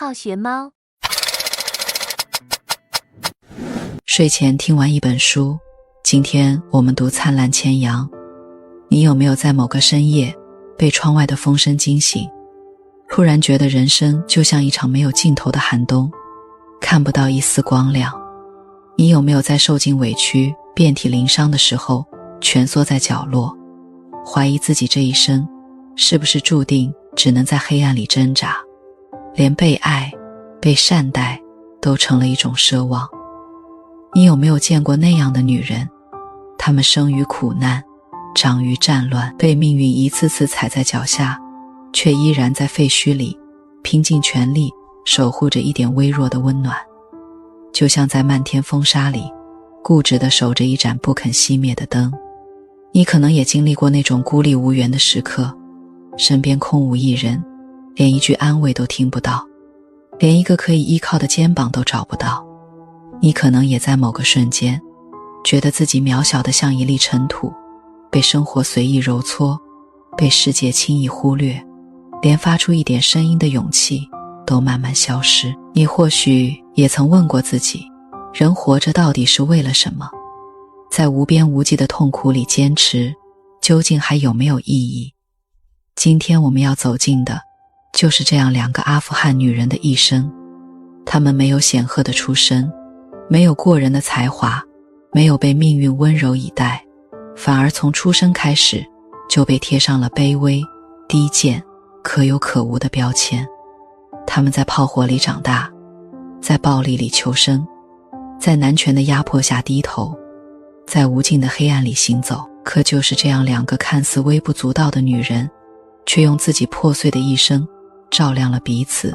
好学猫。睡前听完一本书，今天我们读《灿烂千阳》。你有没有在某个深夜被窗外的风声惊醒，突然觉得人生就像一场没有尽头的寒冬，看不到一丝光亮？你有没有在受尽委屈遍体鳞伤的时候蜷缩在角落，怀疑自己这一生是不是注定只能在黑暗里挣扎，连被爱被善待都成了一种奢望？你有没有见过那样的女人，她们生于苦难，长于战乱，被命运一次次踩在脚下，却依然在废墟里拼尽全力守护着一点微弱的温暖，就像在漫天风沙里固执地守着一盏不肯熄灭的灯。你可能也经历过那种孤立无援的时刻，身边空无一人，连一句安慰都听不到，连一个可以依靠的肩膀都找不到。你可能也在某个瞬间觉得自己渺小得像一粒尘土，被生活随意揉搓，被世界轻易忽略，连发出一点声音的勇气都慢慢消失。你或许也曾问过自己，人活着到底是为了什么？在无边无际的痛苦里坚持，究竟还有没有意义？今天我们要走进的就是这样两个阿富汗女人的一生。她们没有显赫的出身，没有过人的才华，没有被命运温柔以待，反而从出生开始就被贴上了卑微、低贱、可有可无的标签。她们在炮火里长大，在暴力里求生，在男权的压迫下低头，在无尽的黑暗里行走。可就是这样两个看似微不足道的女人，却用自己破碎的一生照亮了彼此，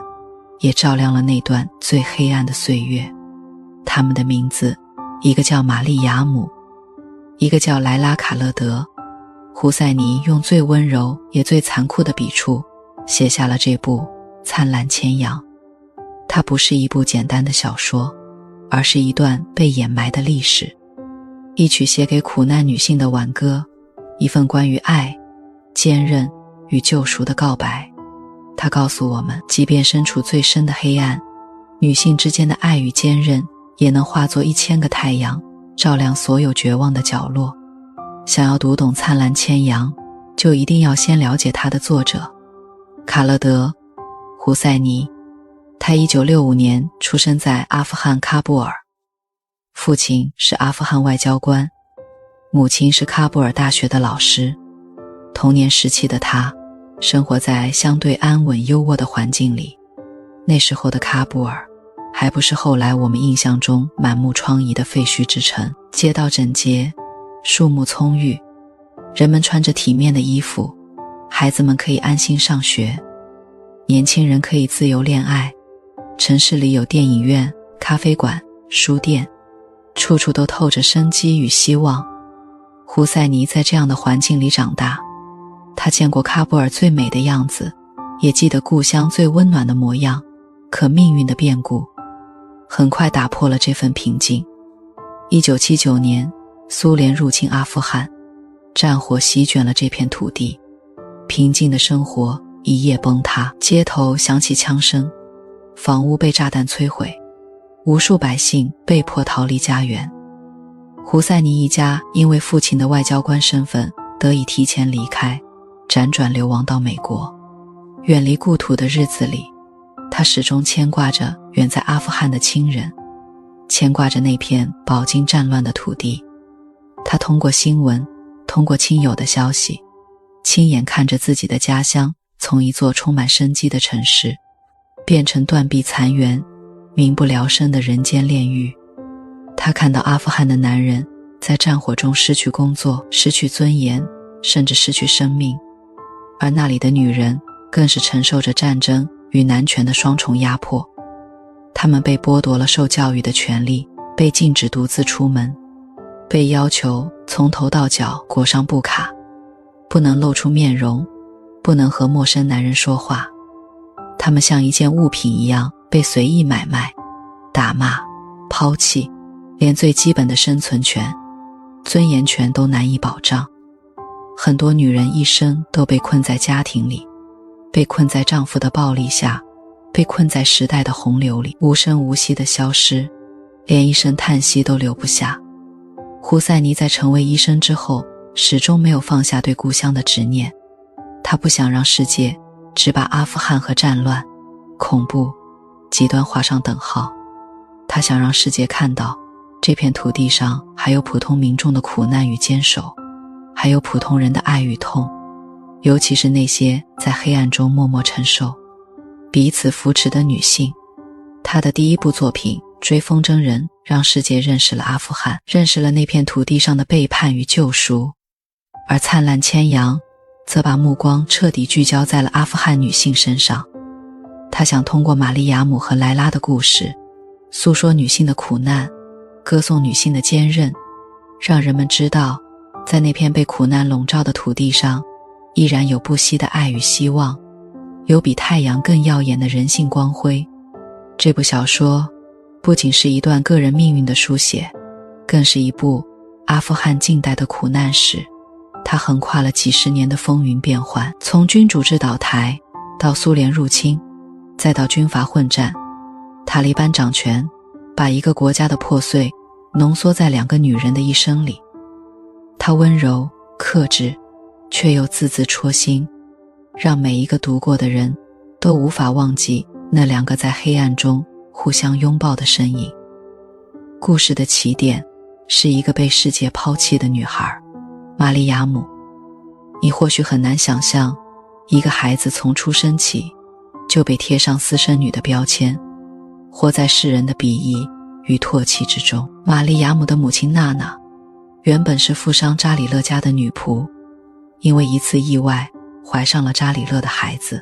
也照亮了那段最黑暗的岁月。她们的名字，一个叫玛丽亚姆，一个叫莱拉·卡勒德。胡塞尼用最温柔也最残酷的笔触写下了这部《灿烂千阳》。它不是一部简单的小说，而是一段被掩埋的历史，一曲写给苦难女性的挽歌，一份关于爱、坚韧与救赎的告白。它告诉我们，即便身处最深的黑暗，女性之间的爱与坚韧也能化作1000个太阳，照亮所有绝望的角落。想要读懂《灿烂千阳》，就一定要先了解它的作者卡勒德·胡塞尼。他1965年出生在阿富汗喀布尔，父亲是阿富汗外交官，母亲是喀布尔大学的老师。童年时期的他生活在相对安稳优渥的环境里，那时候的喀布尔还不是后来我们印象中满目疮痍的废墟之城。街道整洁，树木葱郁，人们穿着体面的衣服，孩子们可以安心上学，年轻人可以自由恋爱。城市里有电影院、咖啡馆、书店，处处都透着生机与希望。胡塞尼在这样的环境里长大，他见过喀布尔最美的样子，也记得故乡最温暖的模样。可命运的变故很快打破了这份平静。1979年，苏联入侵阿富汗，战火席卷了这片土地，平静的生活一夜崩塌，街头响起枪声，房屋被炸弹摧毁，无数百姓被迫逃离家园。胡塞尼一家因为父亲的外交官身份得以提前离开，辗转流亡到美国。远离故土的日子里，他始终牵挂着远在阿富汗的亲人，牵挂着那片饱经战乱的土地。他通过新闻，通过亲友的消息，亲眼看着自己的家乡从一座充满生机的城市变成断壁残垣、民不聊生的人间炼狱。他看到阿富汗的男人在战火中失去工作，失去尊严，甚至失去生命，而那里的女人更是承受着战争与男权的双重压迫。她们被剥夺了受教育的权利，被禁止独自出门，被要求从头到脚裹上布卡，不能露出面容，不能和陌生男人说话。他们像一件物品一样被随意买卖、打骂、抛弃，连最基本的生存权、尊严权都难以保障。很多女人一生都被困在家庭里，被困在丈夫的暴力下，被困在时代的洪流里，无声无息地消失，连一声叹息都留不下。胡赛尼在成为医生之后，始终没有放下对故乡的执念。他不想让世界只把阿富汗和战乱、恐怖、极端画上等号。他想让世界看到，这片土地上还有普通民众的苦难与坚守，还有普通人的爱与痛，尤其是那些在黑暗中默默承受、彼此扶持的女性。他的第一部作品《追风筝人》让世界认识了阿富汗，认识了那片土地上的背叛与救赎。而《灿烂千阳》则把目光彻底聚焦在了阿富汗女性身上。他想通过玛丽亚姆和莱拉的故事，诉说女性的苦难，歌颂女性的坚韧，让人们知道，在那片被苦难笼罩的土地上，依然有不息的爱与希望，有比太阳更耀眼的人性光辉。这部小说不仅是一段个人命运的书写，更是一部阿富汗近代的苦难史。它横跨了几十年的风云变幻，从君主制倒台到苏联入侵，再到军阀混战，塔利班掌权，把一个国家的破碎浓缩在2个女人的一生里。她温柔克制，却又字字戳心，让每一个读过的人都无法忘记那2个在黑暗中互相拥抱的身影。故事的起点是一个被世界抛弃的女孩玛丽亚姆。你或许很难想象，一个孩子从出生起就被贴上私生女的标签，活在世人的鄙夷与唾弃之中。玛丽亚姆的母亲娜娜原本是富商扎里勒家的女仆，因为一次意外怀上了扎里勒的孩子。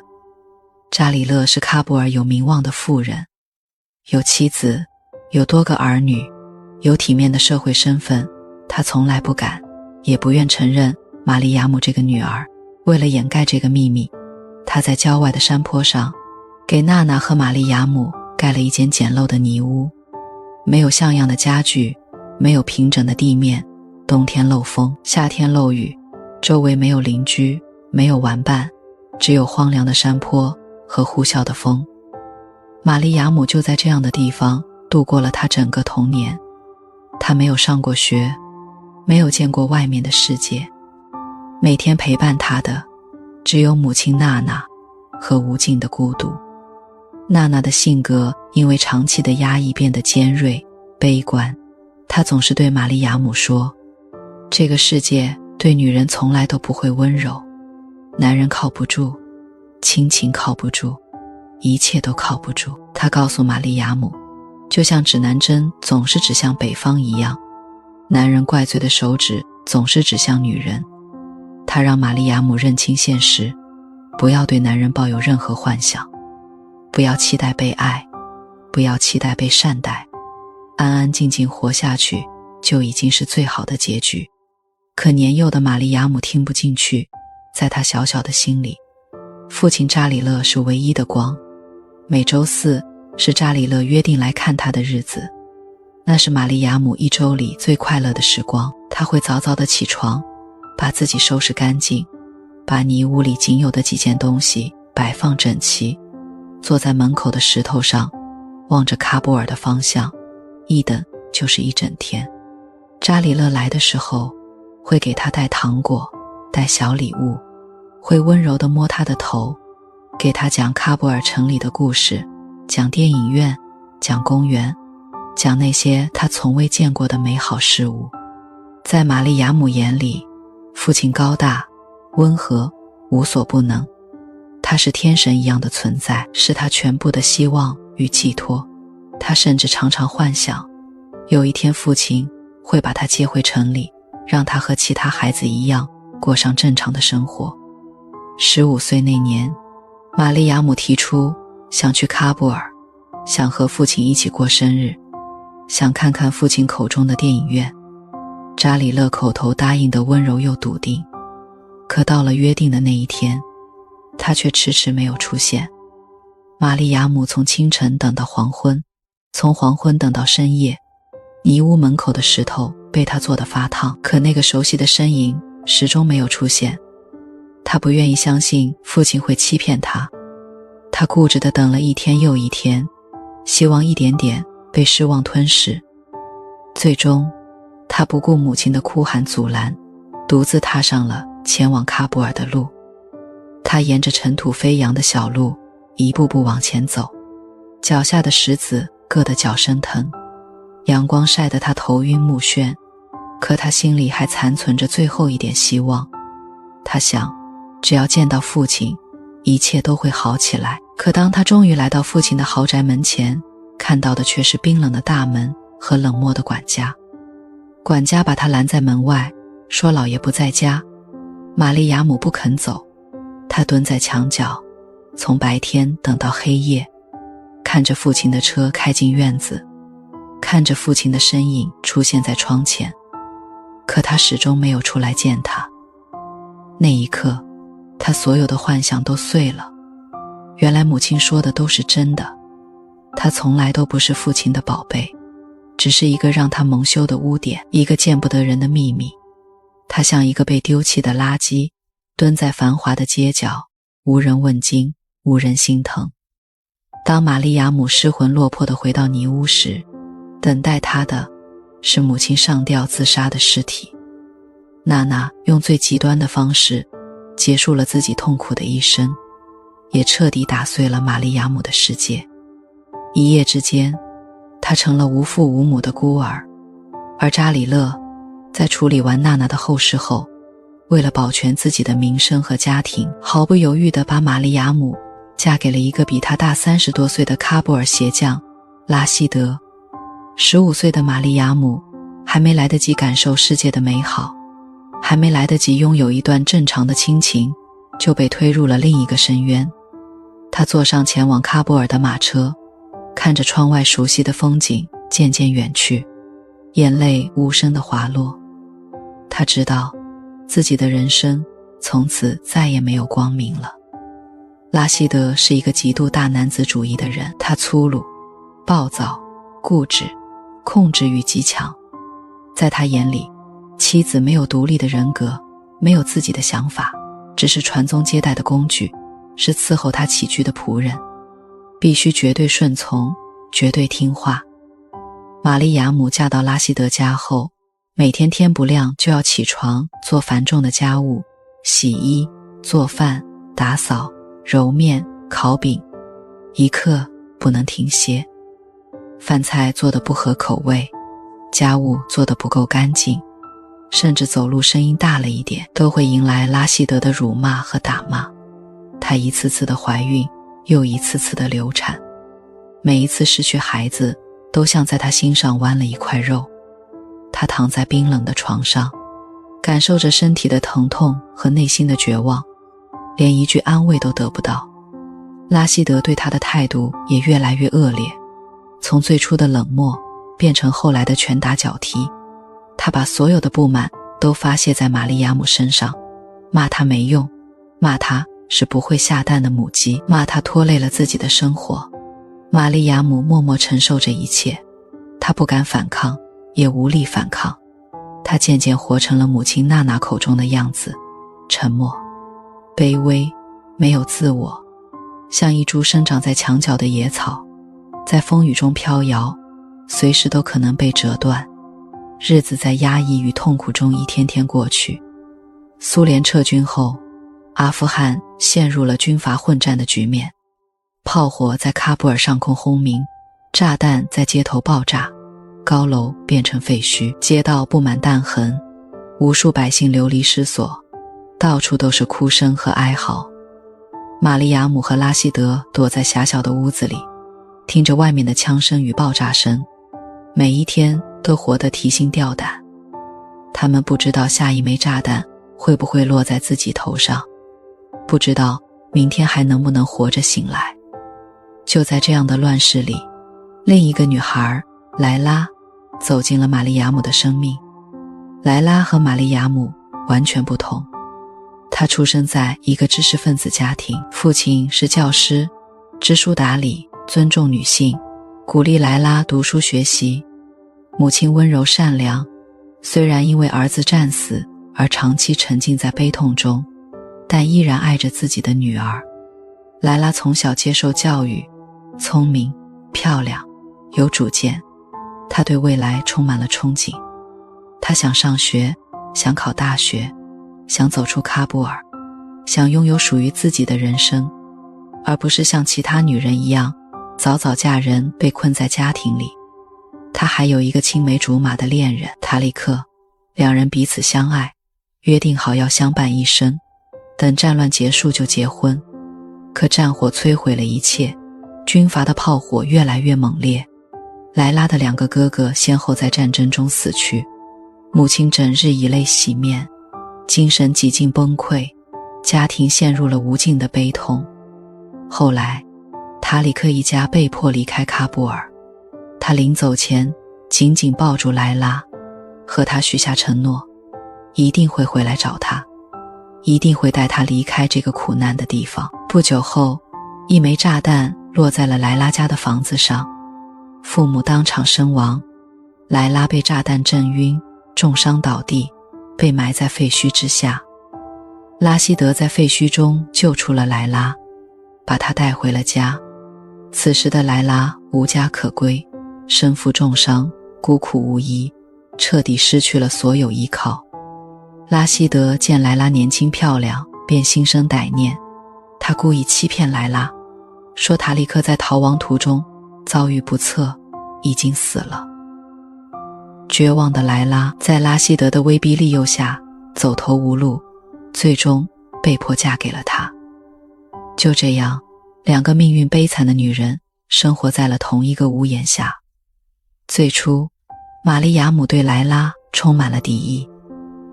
扎里勒是喀布尔有名望的富人，有妻子，有多个儿女，有体面的社会身份。他从来不敢也不愿承认玛丽亚姆这个女儿。为了掩盖这个秘密，他在郊外的山坡上给娜娜和玛丽亚姆盖了一间简陋的泥屋，没有像样的家具，没有平整的地面，冬天漏风，夏天漏雨，周围没有邻居，没有玩伴，只有荒凉的山坡和呼啸的风。玛丽亚姆就在这样的地方度过了她整个童年。她没有上过学，没有见过外面的世界，每天陪伴她的只有母亲娜娜和无尽的孤独。娜娜的性格因为长期的压抑变得尖锐悲观，她总是对玛丽亚姆说，这个世界对女人从来都不会温柔，男人靠不住，亲情靠不住，一切都靠不住。她告诉玛丽亚姆，就像指南针总是指向北方一样，男人怪罪的手指总是指向女人。她让玛丽亚姆认清现实，不要对男人抱有任何幻想，不要期待被爱，不要期待被善待，安安静静活下去就已经是最好的结局。可年幼的玛丽亚姆听不进去，在她小小的心里，父亲扎里勒是唯一的光。每周四是扎里勒约定来看她的日子，那是玛丽亚姆一周里最快乐的时光。她会早早地起床，把自己收拾干净，把泥屋里仅有的几件东西摆放整齐，坐在门口的石头上，望着喀布尔的方向，一等就是一整天。扎里勒来的时候，会给他带糖果，带小礼物，会温柔地摸他的头，给他讲喀布尔城里的故事，讲电影院，讲公园，讲那些他从未见过的美好事物。在玛丽亚姆眼里，父亲高大温和无所不能，他是天神一样的存在，是他全部的希望与寄托。他甚至常常幻想，有一天父亲会把他接回城里，让他和其他孩子一样过上正常的生活。15岁那年，玛丽亚姆提出想去喀布尔，想和父亲一起过生日，想看看父亲口中的电影院。扎里勒口头答应得温柔又笃定，可到了约定的那一天，他却迟迟没有出现。玛丽亚姆从清晨等到黄昏，从黄昏等到深夜，泥屋门口的石头被他做得发烫，可那个熟悉的身影始终没有出现。他不愿意相信父亲会欺骗他，他固执地等了一天又一天，希望一点点被失望吞噬。最终，他不顾母亲的哭喊阻拦，独自踏上了前往喀布尔的路。他沿着尘土飞扬的小路一步步往前走，脚下的石子硌得脚生疼，阳光晒得他头晕目眩，可他心里还残存着最后一点希望。他想，只要见到父亲，一切都会好起来。可当他终于来到父亲的豪宅门前，看到的却是冰冷的大门和冷漠的管家。管家把他拦在门外，说老爷不在家。玛丽亚姆不肯走，他蹲在墙角，从白天等到黑夜，看着父亲的车开进院子，看着父亲的身影出现在窗前，可他始终没有出来见他。那一刻，他所有的幻想都碎了。原来母亲说的都是真的，他从来都不是父亲的宝贝，只是一个让他蒙羞的污点，一个见不得人的秘密。他像一个被丢弃的垃圾，蹲在繁华的街角，无人问津，无人心疼。当玛丽亚姆失魂落魄地回到泥屋时，等待他的是母亲上吊自杀的尸体。娜娜用最极端的方式结束了自己痛苦的一生，也彻底打碎了玛丽亚姆的世界。一夜之间，她成了无父无母的孤儿。而扎里勒在处理完娜娜的后事后，为了保全自己的名声和家庭，毫不犹豫地把玛丽亚姆嫁给了一个比她大30多岁的喀布尔鞋匠拉希德。15岁的玛丽亚姆还没来得及感受世界的美好，还没来得及拥有一段正常的亲情，就被推入了另一个深渊。她坐上前往喀布尔的马车，看着窗外熟悉的风景渐渐远去，眼泪无声地滑落。她知道自己的人生从此再也没有光明了。拉希德是一个极度大男子主义的人，他粗鲁、暴躁、固执，控制欲极强。在他眼里，妻子没有独立的人格，没有自己的想法，只是传宗接代的工具，是伺候他起居的仆人，必须绝对顺从，绝对听话。玛丽亚姆嫁到拉希德家后，每天天不亮就要起床做繁重的家务，洗衣、做饭、打扫、揉面、烤饼，一刻不能停歇。饭菜做得不合口味，家务做得不够干净，甚至走路声音大了一点，都会迎来拉希德的辱骂和打骂。她一次次的怀孕，又一次次的流产，每一次失去孩子，都像在她心上剜了一块肉。她躺在冰冷的床上，感受着身体的疼痛和内心的绝望，连一句安慰都得不到。拉希德对她的态度也越来越恶劣，从最初的冷漠变成后来的拳打脚踢。他把所有的不满都发泄在玛丽亚姆身上，骂她没用，骂她是不会下蛋的母鸡，骂她拖累了自己的生活。玛丽亚姆默默承受着一切，她不敢反抗，也无力反抗。她渐渐活成了母亲娜娜口中的样子，沉默、卑微，没有自我，像一株生长在墙角的野草，在风雨中飘摇，随时都可能被折断。日子在压抑与痛苦中一天天过去。苏联撤军后，阿富汗陷入了军阀混战的局面，炮火在喀布尔上空轰鸣，炸弹在街头爆炸，高楼变成废墟，街道布满弹痕，无数百姓流离失所，到处都是哭声和哀嚎。玛丽亚姆和拉希德躲在狭小的屋子里，听着外面的枪声与爆炸声，每一天都活得提心吊胆。他们不知道下一枚炸弹会不会落在自己头上，不知道明天还能不能活着醒来。就在这样的乱世里，另一个女孩莱拉走进了玛丽亚姆的生命。莱拉和玛丽亚姆完全不同，她出生在一个知识分子家庭，父亲是教师，知书达理，尊重女性，鼓励莱拉读书学习。母亲温柔善良，虽然因为儿子战死而长期沉浸在悲痛中，但依然爱着自己的女儿。莱拉从小接受教育，聪明、漂亮、有主见，她对未来充满了憧憬。她想上学，想考大学，想走出喀布尔，想拥有属于自己的人生，而不是像其他女人一样早早嫁人，被困在家庭里。她还有一个青梅竹马的恋人塔里克，两人彼此相爱，约定好要相伴一生，等战乱结束就结婚。可战火摧毁了一切，军阀的炮火越来越猛烈，莱拉的2个哥哥先后在战争中死去，母亲整日以泪洗面，精神几近崩溃，家庭陷入了无尽的悲痛。后来塔里克一家被迫离开喀布尔，他临走前紧紧抱住莱拉，和她许下承诺，一定会回来找她，一定会带她离开这个苦难的地方。不久后，一枚炸弹落在了莱拉家的房子上，父母当场身亡，莱拉被炸弹震晕，重伤倒地，被埋在废墟之下。拉希德在废墟中救出了莱拉，把她带回了家。此时的莱拉无家可归，身负重伤，孤苦无依，彻底失去了所有依靠。拉希德见莱拉年轻漂亮，便心生歹念，他故意欺骗莱拉，说塔里克在逃亡途中遭遇不测，已经死了。绝望的莱拉在拉希德的威逼利诱下走投无路，最终被迫嫁给了他。就这样，2个命运悲惨的女人生活在了同一个屋檐下。最初，玛利亚姆对莱拉充满了敌意，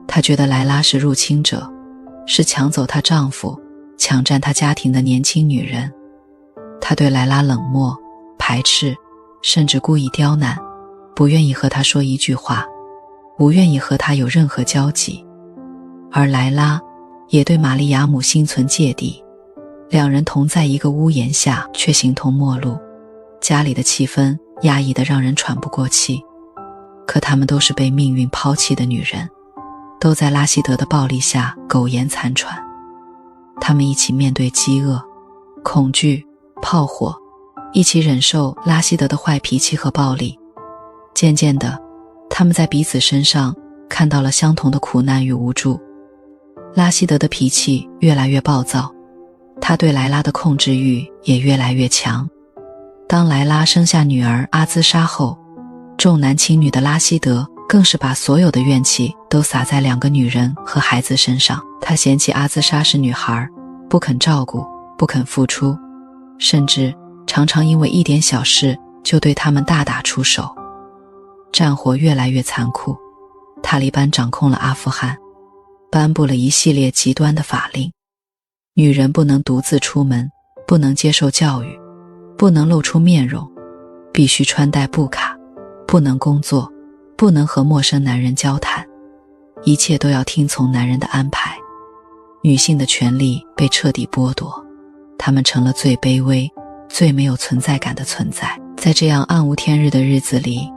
她觉得莱拉是入侵者，是抢走她丈夫、抢占她家庭的年轻女人。她对莱拉冷漠、排斥，甚至故意刁难，不愿意和她说一句话，不愿意和她有任何交集。而莱拉也对玛利亚姆心存芥蒂，两人同在一个屋檐下，却形同陌路，家里的气氛压抑得让人喘不过气。可她们都是被命运抛弃的女人，都在拉希德的暴力下苟延残喘。她们一起面对饥饿、恐惧、炮火，一起忍受拉希德的坏脾气和暴力。渐渐的，她们在彼此身上看到了相同的苦难与无助。拉希德的脾气越来越暴躁，他对莱拉的控制欲也越来越强。当莱拉生下女儿阿兹莎后，重男轻女的拉希德更是把所有的怨气都撒在2个女人和孩子身上。他嫌弃阿兹莎是女孩，不肯照顾，不肯付出，甚至常常因为一点小事就对他们大打出手。战火越来越残酷，塔利班掌控了阿富汗，颁布了一系列极端的法令。女人不能独自出门，不能接受教育，不能露出面容，必须穿戴布卡，不能工作，不能和陌生男人交谈，一切都要听从男人的安排。女性的权利被彻底剥夺，她们成了最卑微、最没有存在感的存在。在这样暗无天日的日子里，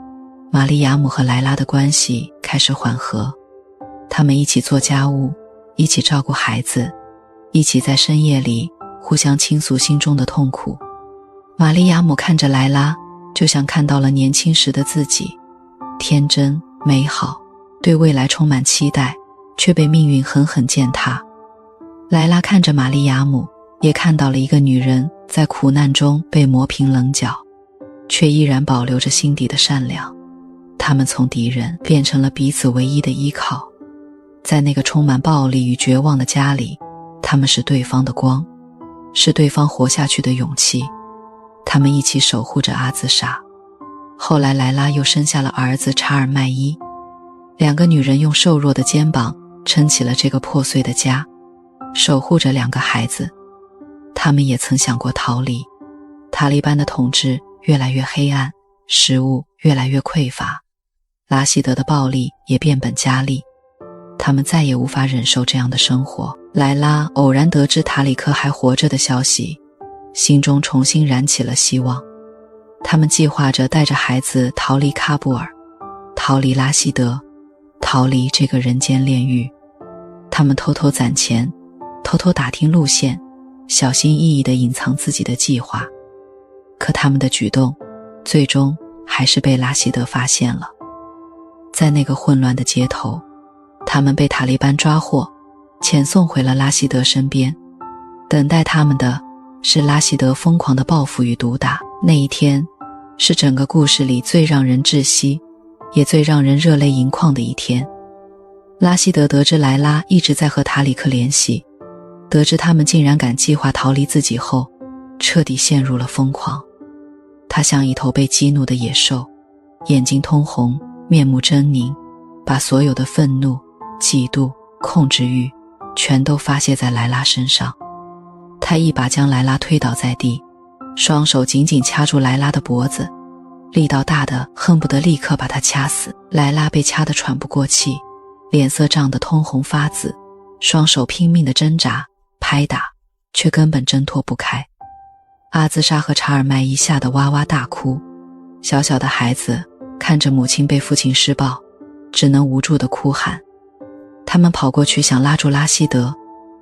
玛利亚姆和莱拉的关系开始缓和，他们一起做家务，一起照顾孩子，一起在深夜里互相倾诉心中的痛苦。玛利亚姆看着莱拉，就像看到了年轻时的自己，天真美好，对未来充满期待，却被命运狠狠践踏。莱拉看着玛利亚姆，也看到了一个女人在苦难中被磨平棱角，却依然保留着心底的善良。他们从敌人变成了彼此唯一的依靠。在那个充满暴力与绝望的家里，他们是对方的光，是对方活下去的勇气。他们一起守护着阿兹莎。后来莱拉又生下了儿子查尔麦伊，2个女人用瘦弱的肩膀撑起了这个破碎的家，守护着2个孩子。他们也曾想过逃离，塔利班的统治越来越黑暗，食物越来越匮乏，拉希德的暴力也变本加厉，他们再也无法忍受这样的生活。莱拉偶然得知塔里克还活着的消息，心中重新燃起了希望。他们计划着带着孩子逃离喀布尔，逃离拉希德，逃离这个人间炼狱。他们偷偷攒钱，偷偷打听路线，小心翼翼地隐藏自己的计划。可他们的举动最终还是被拉希德发现了。在那个混乱的街头，他们被塔利班抓获，遣送回了拉希德身边。等待他们的是拉希德疯狂的报复与毒打。那一天是整个故事里最让人窒息也最让人热泪盈眶的一天。拉希德得知莱拉一直在和塔里克联系，得知他们竟然敢计划逃离自己后，彻底陷入了疯狂。他像一头被激怒的野兽，眼睛通红，面目狰狞，把所有的愤怒、嫉妒、控制欲全都发泄在莱拉身上。他一把将莱拉推倒在地，双手紧紧掐住莱拉的脖子，力道大的恨不得立刻把她掐死。莱拉被掐得喘不过气，脸色涨得通红发紫，双手拼命地挣扎拍打，却根本挣脱不开。阿兹莎和查尔麦伊吓得哇哇大哭，小小的孩子看着母亲被父亲施暴，只能无助地哭喊。他们跑过去想拉住拉希德，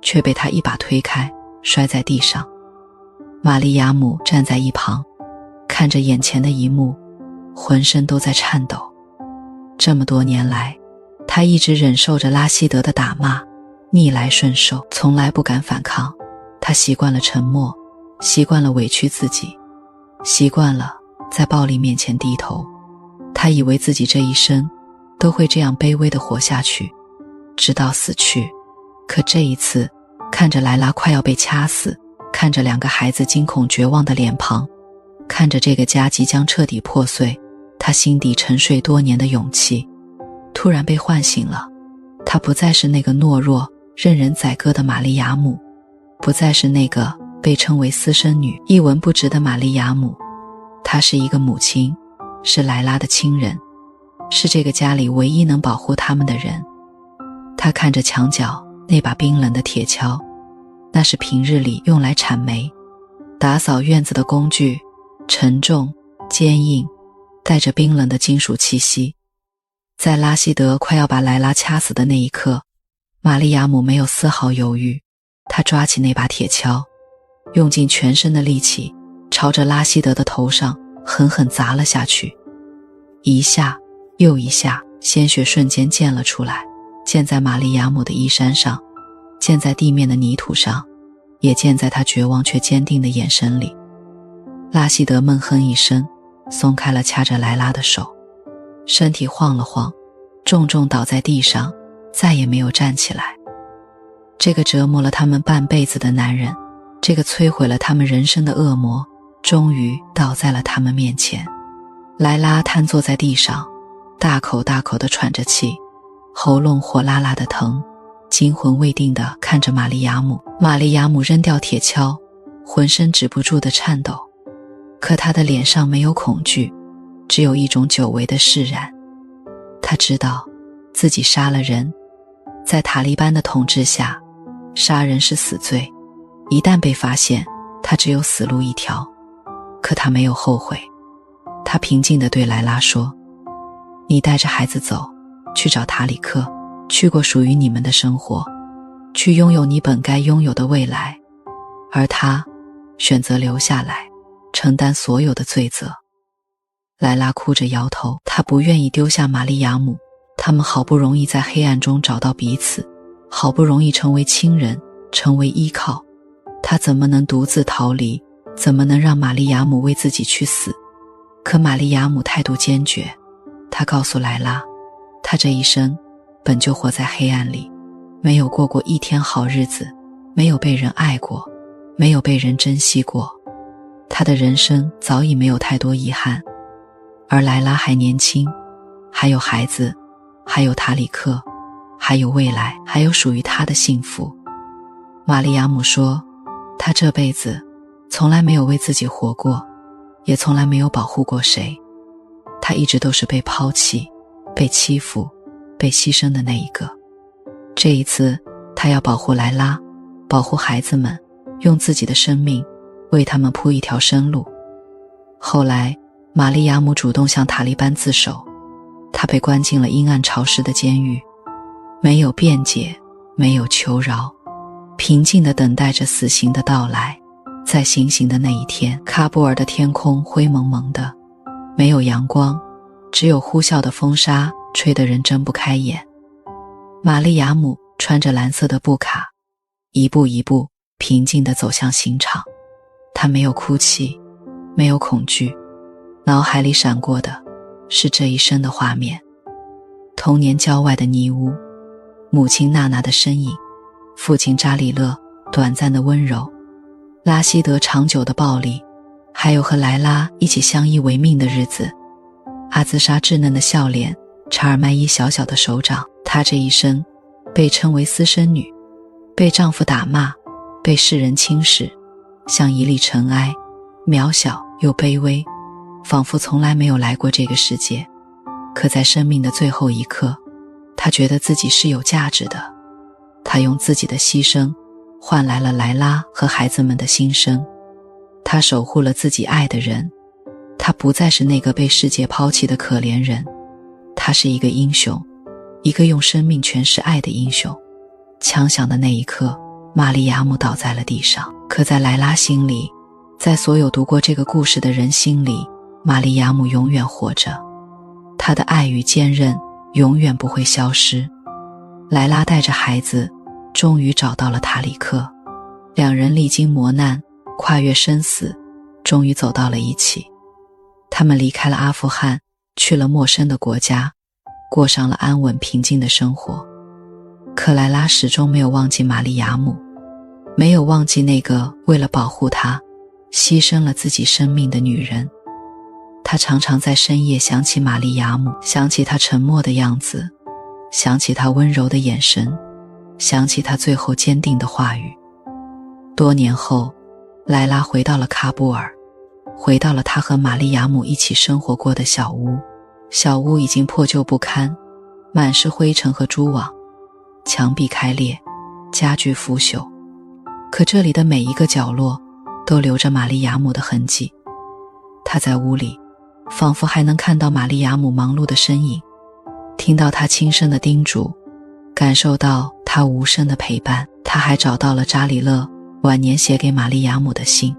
却被他一把推开，摔在地上。玛利亚姆站在一旁，看着眼前的一幕，浑身都在颤抖。这么多年来，他一直忍受着拉希德的打骂，逆来顺受，从来不敢反抗。他习惯了沉默，习惯了委屈自己，习惯了在暴力面前低头。他以为自己这一生都会这样卑微地活下去，直到死去。可这一次，看着莱拉快要被掐死，看着两个孩子惊恐绝望的脸庞，看着这个家即将彻底破碎，他心底沉睡多年的勇气突然被唤醒了。她不再是那个懦弱任人宰割的玛利亚姆，不再是那个被称为私生女一文不值的玛利亚姆。她是一个母亲，是莱拉的亲人，是这个家里唯一能保护他们的人。她看着墙角那把冰冷的铁锹，那是平日里用来铲煤、打扫院子的工具，沉重、坚硬，带着冰冷的金属气息。在拉希德快要把莱拉掐死的那一刻，玛利亚姆没有丝毫犹豫，她抓起那把铁锹，用尽全身的力气朝着拉希德的头上狠狠砸了下去。一下又一下，鲜血瞬间溅了出来，溅在玛利亚姆的衣衫上，溅在地面的泥土上，也溅在她绝望却坚定的眼神里。拉希德闷哼一声，松开了掐着莱拉的手，身体晃了晃，重重倒在地上，再也没有站起来。这个折磨了他们半辈子的男人，这个摧毁了他们人生的恶魔，终于倒在了他们面前。莱拉瘫坐在地上，大口大口地喘着气，喉咙火辣辣的疼，惊魂未定地看着玛利亚姆。玛利亚姆扔掉铁锹，浑身止不住的颤抖，可她的脸上没有恐惧，只有一种久违的释然。她知道自己杀了人，在塔利班的统治下，杀人是死罪，一旦被发现，她只有死路一条。可她没有后悔，她平静地对莱拉说：你带着孩子走，去找塔里克，去过属于你们的生活，去拥有你本该拥有的未来。而他选择留下来，承担所有的罪责。莱拉哭着摇头，她不愿意丢下玛利亚姆，他们好不容易在黑暗中找到彼此，好不容易成为亲人，成为依靠，她怎么能独自逃离，怎么能让玛利亚姆为自己去死？可玛利亚姆态度坚决，她告诉莱拉，她这一生本就活在黑暗里，没有过过一天好日子，没有被人爱过，没有被人珍惜过。她的人生早已没有太多遗憾，而莱拉还年轻，还有孩子，还有塔里克，还有未来，还有属于她的幸福。玛利亚姆说，她这辈子从来没有为自己活过，也从来没有保护过谁。她一直都是被抛弃、被欺负、被牺牲的那一个。这一次，她要保护莱拉，保护孩子们，用自己的生命为他们铺一条生路。后来，玛利亚姆主动向塔利班自首，她被关进了阴暗潮湿的监狱，没有辩解，没有求饶，平静地等待着死刑的到来。在行刑的那一天，喀布尔的天空灰蒙蒙的，没有阳光，只有呼啸的风沙吹得人睁不开眼。玛丽亚姆穿着蓝色的布卡，一步一步平静地走向刑场。她没有哭泣，没有恐惧，脑海里闪过的是这一生的画面：童年郊外的泥屋，母亲娜娜的身影，父亲扎里勒短暂的温柔，拉希德长久的暴力，还有和莱拉一起相依为命的日子。阿兹莎稚嫩的笑脸，查尔麦伊小小的手掌。她这一生被称为私生女，被丈夫打骂，被世人轻视，像一粒尘埃，渺小又卑微，仿佛从来没有来过这个世界。可在生命的最后一刻，她觉得自己是有价值的。她用自己的牺牲换来了莱拉和孩子们的新生。她守护了自己爱的人，她不再是那个被世界抛弃的可怜人，她是一个英雄，一个用生命诠释爱的英雄。枪响的那一刻，玛丽亚姆倒在了地上。可在莱拉心里，在所有读过这个故事的人心里，玛丽亚姆永远活着，她的爱与坚韧永远不会消失。莱拉带着孩子终于找到了塔里克，两人历经磨难，跨越生死，终于走到了一起。他们离开了阿富汗，去了陌生的国家，过上了安稳平静的生活。可莱拉始终没有忘记玛丽亚姆，没有忘记那个为了保护她牺牲了自己生命的女人。她常常在深夜想起玛丽亚姆，想起她沉默的样子，想起她温柔的眼神，想起她最后坚定的话语。多年后，莱拉回到了喀布尔，回到了她和玛丽亚姆一起生活过的小屋。小屋已经破旧不堪，满是灰尘和蛛网，墙壁开裂，家具腐朽。可这里的每一个角落都留着玛丽亚姆的痕迹。她在屋里，仿佛还能看到玛丽亚姆忙碌的身影，听到她轻声的叮嘱，感受到她无声的陪伴。她还找到了扎里勒晚年写给玛丽亚姆的信，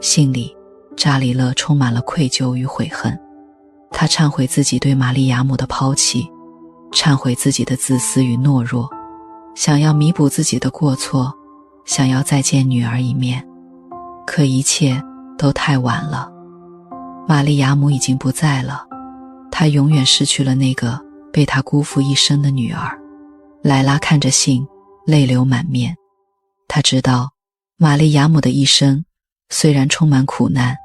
信里扎里勒充满了愧疚与悔恨。他忏悔自己对玛丽亚姆的抛弃，忏悔自己的自私与懦弱，想要弥补自己的过错，想要再见女儿一面。可一切都太晚了，玛丽亚姆已经不在了，她永远失去了那个被她辜负一生的女儿。莱拉看着信，泪流满面。她知道玛丽亚姆的一生虽然充满苦难，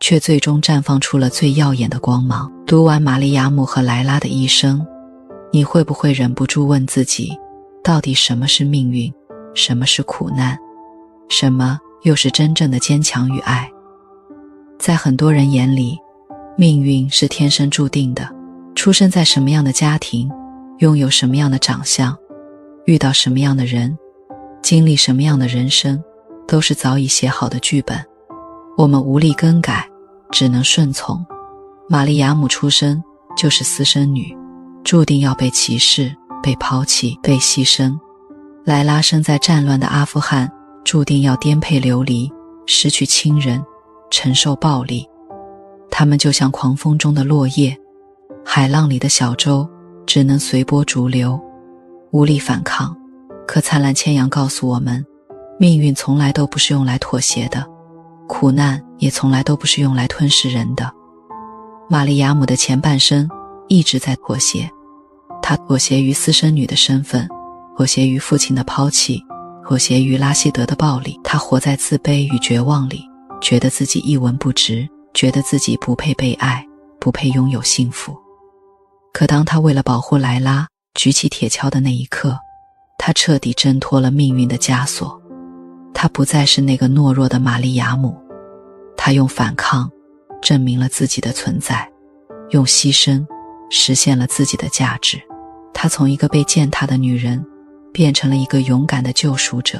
却最终绽放出了最耀眼的光芒。读完玛丽亚姆和莱拉的一生，你会不会忍不住问自己，到底什么是命运，什么是苦难，什么又是真正的坚强与爱？在很多人眼里，命运是天生注定的，出生在什么样的家庭，拥有什么样的长相，遇到什么样的人，经历什么样的人生，都是早已写好的剧本，我们无力更改，只能顺从。玛丽亚姆出生就是私生女，注定要被歧视，被抛弃，被牺牲。莱拉生在战乱的阿富汗，注定要颠沛流离，失去亲人，承受暴力。他们就像狂风中的落叶，海浪里的小舟，只能随波逐流，无力反抗。可灿烂千阳告诉我们，命运从来都不是用来妥协的，苦难也从来都不是用来吞噬人的。玛丽亚姆的前半生一直在妥协，她妥协于私生女的身份，妥协于父亲的抛弃，妥协于拉希德的暴力。她活在自卑与绝望里，觉得自己一文不值，觉得自己不配被爱，不配拥有幸福。可当她为了保护莱拉举起铁锹的那一刻，她彻底挣脱了命运的枷锁。她不再是那个懦弱的玛丽亚姆，她用反抗证明了自己的存在，用牺牲实现了自己的价值。她从一个被践踏的女人变成了一个勇敢的救赎者。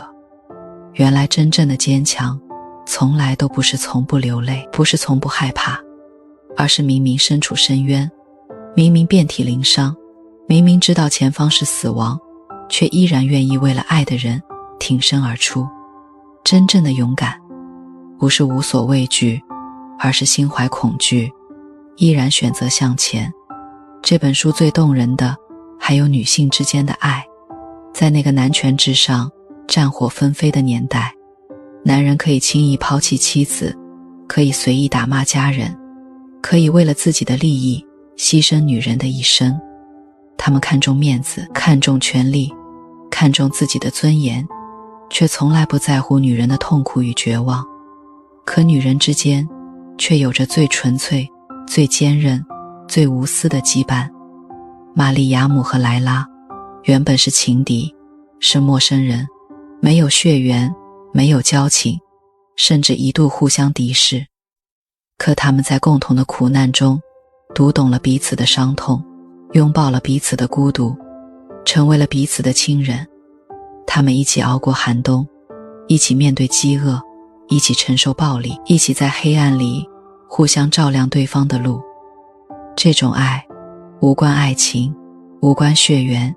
原来真正的坚强从来都不是从不流泪，不是从不害怕，而是明明身处深渊，明明遍体鳞伤，明明知道前方是死亡，却依然愿意为了爱的人挺身而出。真正的勇敢，不是无所畏惧，而是心怀恐惧，依然选择向前。这本书最动人的，还有女性之间的爱。在那个男权至上、战火纷飞的年代，男人可以轻易抛弃妻子，可以随意打骂家人，可以为了自己的利益牺牲女人的一生。他们看重面子，看重权力，看重自己的尊严，却从来不在乎女人的痛苦与绝望。可女人之间却有着最纯粹、最坚韧、最无私的羁绊。玛丽亚姆和莱拉原本是情敌，是陌生人，没有血缘，没有交情，甚至一度互相敌视。可他们在共同的苦难中读懂了彼此的伤痛，拥抱了彼此的孤独，成为了彼此的亲人。他们一起熬过寒冬，一起面对饥饿，一起承受暴力，一起在黑暗里互相照亮对方的路。这种爱无关爱情，无关血缘，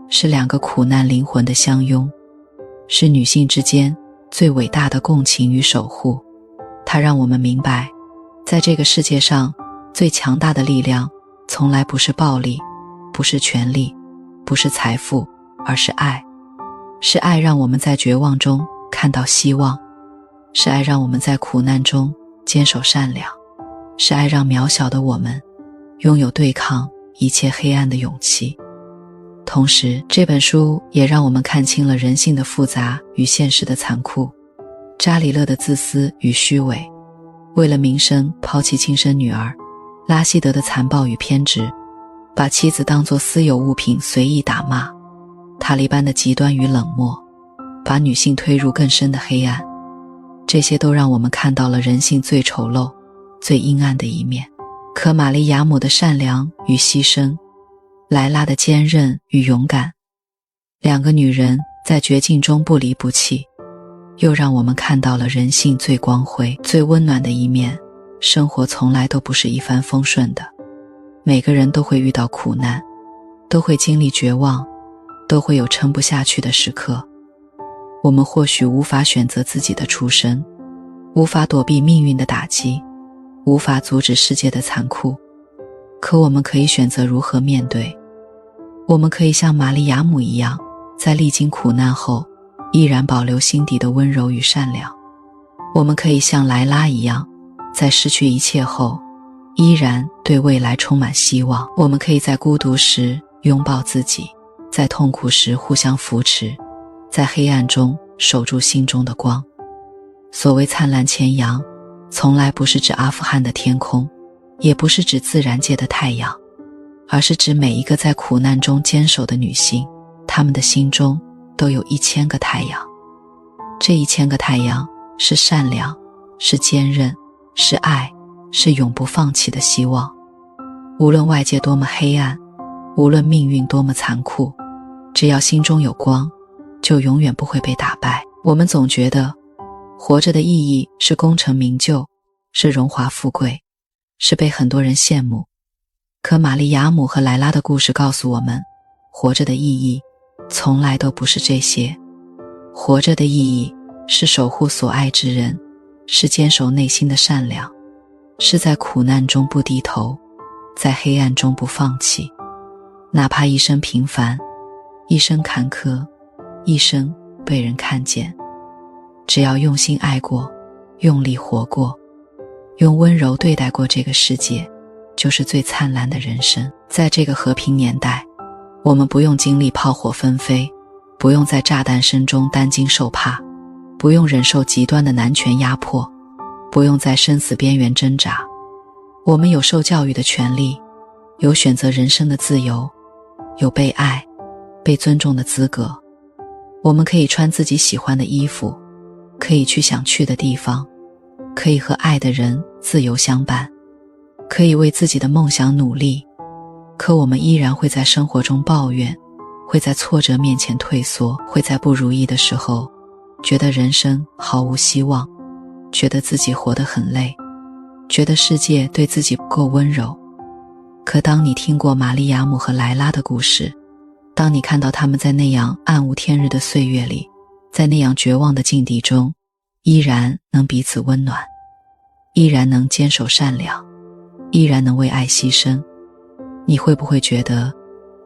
是两个苦难灵魂的相拥，是女性之间最伟大的共情与守护。它让我们明白，在这个世界上最强大的力量从来不是暴力，不是权力，不是财富，而是爱。是爱让我们在绝望中看到希望，是爱让我们在苦难中坚守善良，是爱让渺小的我们拥有对抗一切黑暗的勇气。同时，这本书也让我们看清了人性的复杂与现实的残酷。扎里勒的自私与虚伪，为了名声抛弃亲生女儿；拉希德的残暴与偏执，把妻子当作私有物品随意打骂；塔利班的极端与冷漠，把女性推入更深的黑暗。这些都让我们看到了人性最丑陋、最阴暗的一面。可玛丽亚姆的善良与牺牲，莱拉的坚韧与勇敢，两个女人在绝境中不离不弃，又让我们看到了人性最光辉、最温暖的一面。生活从来都不是一帆风顺的，每个人都会遇到苦难，都会经历绝望，都会有撑不下去的时刻。我们或许无法选择自己的出身，无法躲避命运的打击，无法阻止世界的残酷，可我们可以选择如何面对。我们可以像玛丽亚姆一样，在历经苦难后依然保留心底的温柔与善良。我们可以像莱拉一样，在失去一切后依然对未来充满希望。我们可以在孤独时拥抱自己，在痛苦时互相扶持，在黑暗中守住心中的光。所谓灿烂千阳，从来不是指阿富汗的天空，也不是指自然界的太阳，而是指每一个在苦难中坚守的女性，她们的心中都有1000个太阳。这1000个太阳是善良，是坚韧，是爱，是永不放弃的希望。无论外界多么黑暗，无论命运多么残酷，只要心中有光，就永远不会被打败。我们总觉得活着的意义是功成名就，是荣华富贵，是被很多人羡慕。可玛丽亚姆和莱拉的故事告诉我们，活着的意义从来都不是这些。活着的意义是守护所爱之人，是坚守内心的善良，是在苦难中不低头，在黑暗中不放弃。哪怕一生平凡，一生坎坷，一生被人看见，只要用心爱过，用力活过，用温柔对待过这个世界，就是最灿烂的人生。在这个和平年代，我们不用经历炮火纷飞，不用在炸弹声中担惊受怕，不用忍受极端的男权压迫，不用在生死边缘挣扎。我们有受教育的权利，有选择人生的自由，有被爱、被尊重的资格。我们可以穿自己喜欢的衣服，可以去想去的地方，可以和爱的人自由相伴，可以为自己的梦想努力。可我们依然会在生活中抱怨，会在挫折面前退缩，会在不如意的时候觉得人生毫无希望，觉得自己活得很累，觉得世界对自己不够温柔。可当你听过玛丽亚姆和莱拉的故事，当你看到他们在那样暗无天日的岁月里在那样绝望的境地中，依然能彼此温暖，依然能坚守善良，依然能为爱牺牲。你会不会觉得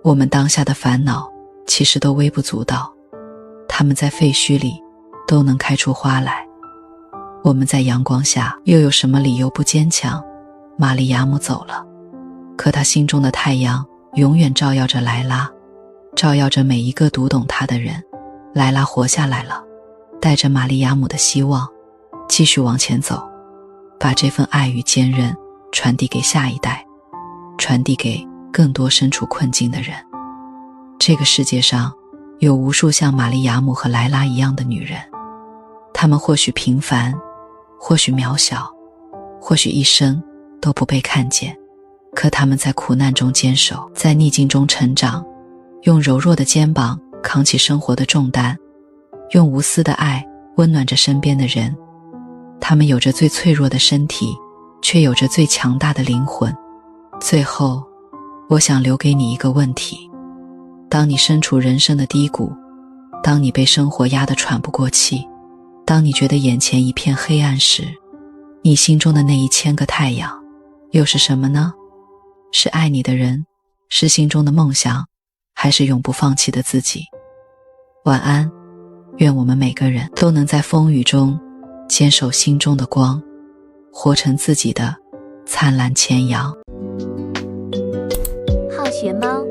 我们当下的烦恼其实都微不足道，它们在废墟里都能开出花来？我们在阳光下又有什么理由不坚强？玛利亚姆走了，可她心中的太阳永远照耀着莱拉，照耀着每一个读懂她的人。莱拉活下来了，带着玛利亚姆的希望继续往前走，把这份爱与坚韧传递给下一代，传递给更多身处困境的人。这个世界上有无数像玛利亚姆和莱拉一样的女人，她们或许平凡，或许渺小，或许一生都不被看见，可她们在苦难中坚守，在逆境中成长，用柔弱的肩膀扛起生活的重担，用无私的爱温暖着身边的人。她们有着最脆弱的身体，却有着最强大的灵魂。最后，我想留给你一个问题：当你身处人生的低谷，当你被生活压得喘不过气，当你觉得眼前一片黑暗时，你心中的那1000个太阳又是什么呢？是爱你的人，是心中的梦想，还是永不放弃的自己？晚安，愿我们每个人都能在风雨中坚守心中的光，活成自己的灿烂千阳。好学猫